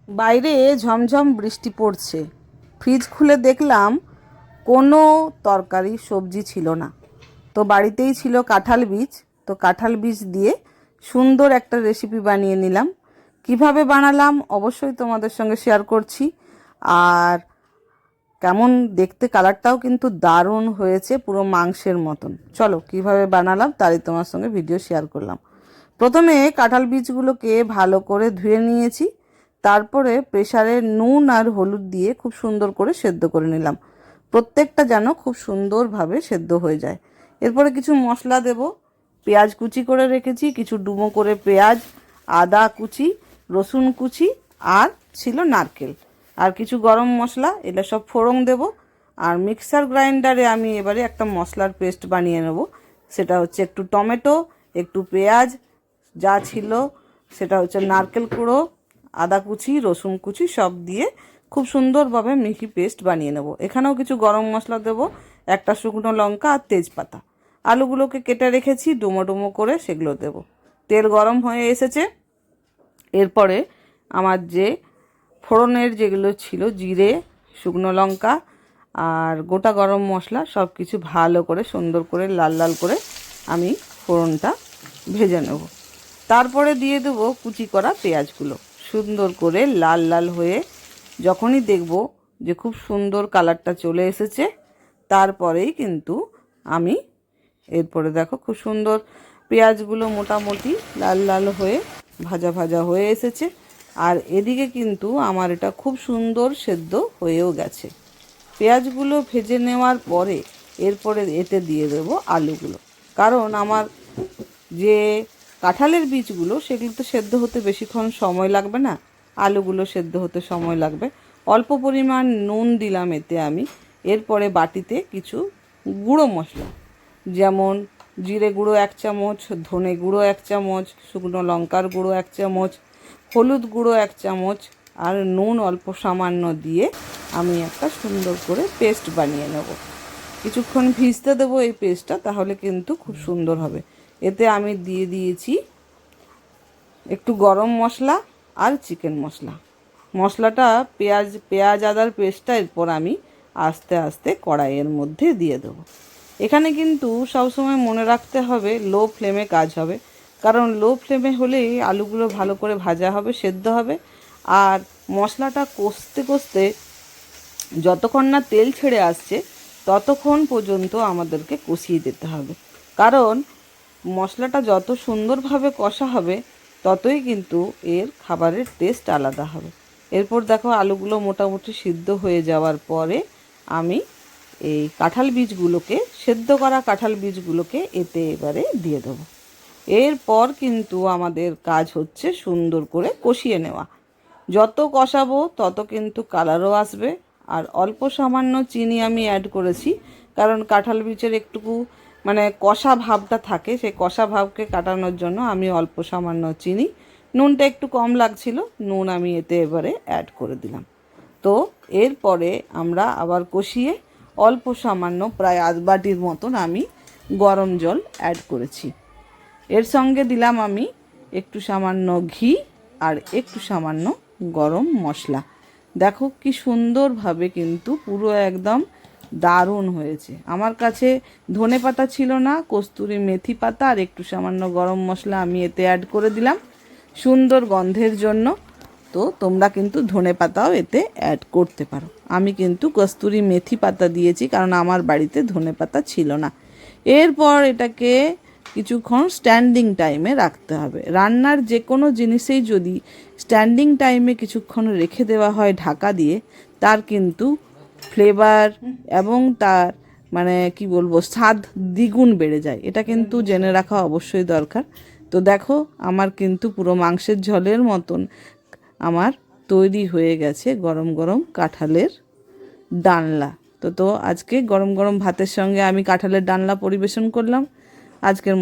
বাইরে ঝমঝম বৃষ্টি পড়ছে। ফ্রিজ খুলে দেখলাম কোনো তরকারি সবজি ছিল না। তো বাড়িতেই ছিল কাঁঠাল বীজ। তো কাঁঠাল বীজ দিয়ে সুন্দর একটা রেসিপি বানিয়ে নিলাম। কিভাবে বানালাম অবশ্যই তোমাদের সঙ্গে শেয়ার করছি। আর কেমন দেখতে, কালারটাও কিন্তু দারুণ হয়েছে, পুরো মাংসের মতন। চলো কিভাবে বানালাম তারই তোমার সঙ্গে ভিডিও শেয়ার করলাম। প্রথমে কাঁঠাল বীজগুলোকে ভালো করে ধুয়ে নিয়েছি। তারপরে প্রেসারে নুন আর হলুদ দিয়ে খুব সুন্দর করে সেদ্ধ করে নিলাম, প্রত্যেকটা যেন খুব সুন্দরভাবে সেদ্ধ হয়ে যায়। এরপরে কিছু মশলা দেব। পেঁয়াজ কুচি করে রেখেছি, কিছু ডুমো করে পেঁয়াজ, আদা কুচি, রসুন কুচি, আর ছিল নারকেল, আর কিছু গরম মশলা। এটা সব ফোড়ন দেব। আর মিক্সার গ্রাইন্ডারে আমি এবারে একটা মশলার পেস্ট বানিয়ে নেব। সেটা হচ্ছে একটু টমেটো, একটু পেঁয়াজ, যা ছিল সেটা হচ্ছে নারকেল কুড়ো, আদা কুচি, রসুন কুচি সব দিয়ে খুব সুন্দরভাবে মিহি পেস্ট বানিয়ে নেব। এখানেও কিছু গরম মশলা দেব, একটা শুকনো লঙ্কা আর তেজপাতা। আলুগুলোকে কেটে রেখেছি ডুমো ডুমো করে, সেগুলো দেব। তেল গরম হয়ে এসেছে। এরপরে আমার যে ফোড়নের যেগুলো ছিল, জিরে, শুকনো লঙ্কা আর গোটা গরম মশলা, সব কিছু ভালো করে সুন্দর করে লাল লাল করে আমি ফোড়নটা ভেজে নেব। তারপরে দিয়ে দেবো কুচি করা পেঁয়াজগুলো। সুন্দর করে লাল লাল হয়ে যখনই দেখব যে খুব সুন্দর কালারটা চলে এসেছে, তারপরেই কিন্তু আমি এরপরে দেখো খুব সুন্দর পেঁয়াজগুলো মোটামুটি লাল লাল হয়ে ভাজা ভাজা হয়ে এসেছে। আর এদিকে কিন্তু আমার এটা খুব সুন্দর সেদ্ধ হয়েও গেছে। পেঁয়াজগুলো ভেজে নেওয়ার পরে এরপরে এতে দিয়ে দেবো আলুগুলো। কারণ আমার যে কাঁঠালের বীজগুলো সেগুলো তো সেদ্ধ হতে বেশিক্ষণ সময় লাগবে না, আলুগুলো সেদ্ধ হতে সময় লাগবে। অল্প পরিমাণ নুন দিলাম এতে আমি। এরপরে বাটিতে কিছু গুঁড়ো মশলা, যেমন জিরে গুঁড়ো 1 চামচ, ধনে গুঁড়ো 1 চামচ, শুকনো লঙ্কার গুঁড়ো 1 চামচ, হলুদ গুঁড়ো 1 চামচ আর নুন অল্প সামান্য দিয়ে আমি একটা সুন্দর করে পেস্ট বানিয়ে নেব। কিছুক্ষণ ভিজতে দেবো এই পেস্টটা, তাহলে কিন্তু খুব সুন্দর হবে। এতে আমি দিয়ে দিয়েছি একটু গরম মশলা আর চিকেন মশলা। মশলাটা পেঁয়াজ আদার পেস্টটা এরপর আমি আস্তে আস্তে কড়াইয়ের মধ্যে দিয়ে দেবো। এখানে কিন্তু সবসময় মনে রাখতে হবে লো ফ্লেমে কাজ হবে, কারণ লো ফ্লেমে হলেই আলুগুলো ভালো করে ভাজা হবে, সেদ্ধ হবে। আর মশলাটা কষতে কষতে যতক্ষণ না তেল ছেড়ে আসছে ততক্ষণ পর্যন্ত আমাদেরকে কষিয়ে দিতে হবে। কারণ মশলাটা যত সুন্দরভাবে কষা হবে ততই কিন্তু এর খাবারের টেস্ট আলাদা হবে। এরপর দেখো আলুগুলো মোটামুটি সিদ্ধ হয়ে যাওয়ার পরে আমি এই কাঁঠাল বীজগুলোকে, সেদ্ধ করা কাঁঠাল বীজগুলোকে এতে এবারে দিয়ে দেবো। এরপর কিন্তু আমাদের কাজ হচ্ছে সুন্দর করে কষিয়ে নেওয়া। যত কষাবো তত কিন্তু কালারও আসবে। আর অল্প সামান্য চিনি আমি অ্যাড করেছি, কারণ কাঁঠাল বীজের একটুকু মানে কষা ভাবটা থাকে, সেই কষা ভাবকে কাটানোর জন্য আমি অল্প সামান্য চিনি, নুনটা একটু কম লাগছিল, নুন আমি এতে এবারে অ্যাড করে দিলাম। তো এরপরে আমরা আবার কষিয়ে অল্প সামান্য প্রায় আধ বাটির মতন আমি গরম জল অ্যাড করেছি। এর সঙ্গে দিলাম আমি একটু সামান্য ঘি আর একটু সামান্য গরম মশলা। দেখো কি সুন্দরভাবে কিন্তু পুরো একদম দারুণ হয়েছে। আমার কাছে ধনে পাতা ছিল না, কস্তুরি মেথি পাতা আর একটু সামান্য গরম মশলা আমি এতে অ্যাড করে দিলাম সুন্দর গন্ধের জন্য। তো তোমরা কিন্তু ধনে পাতাও এতে অ্যাড করতে পারো। আমি কিন্তু কস্তুরি মেথি পাতা দিয়েছি কারণ আমার বাড়িতে ধনে পাতা ছিল না। এরপর এটাকে কিছুক্ষণ স্ট্যান্ডিং টাইমে রাখতে হবে। রান্নার যে কোনো জিনিসেই যদি স্ট্যান্ডিং টাইমে কিছুক্ষণ রেখে দেওয়া হয় ঢাকা দিয়ে, তার কিন্তু ফ্লেভার এবং তার মানে কি বলবো স্বাদ দ্বিগুণ বেড়ে যায়। এটা কিন্তু জেনে রাখা অবশ্যই দরকার। তো দেখো আমার কিন্তু পুরো মাংসের ঝোলের মতন আমার তৈরি হয়ে গেছে গরম গরম কাঁঠালের ডালনা। তো আজকে গরম গরম ভাতের সঙ্গে আমি কাঁঠালের ডালনা পরিবেশন করলাম। আজকের